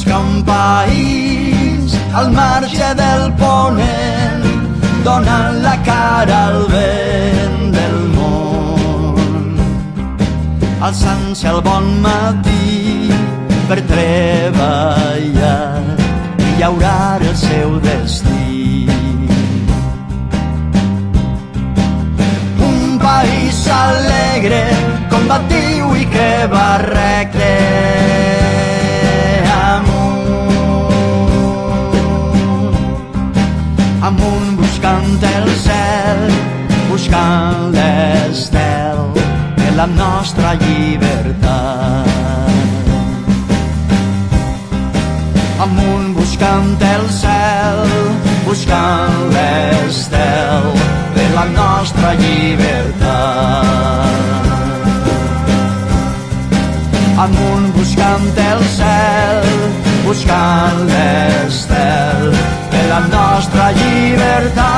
busca un país al marge del ponent, donant la cara al vent del món, alçant-se al bon matí per treballar i llaurar el seu destí. Un país alegre, combatiu i que va recte amunt, buscant el cel, buscant l'estel de la nostra llibertat. Amunt, buscant el cel, buscant l'estel de la nostra llibertat. Amunt, buscant el cel, buscant l'estel de la nostra llibertat.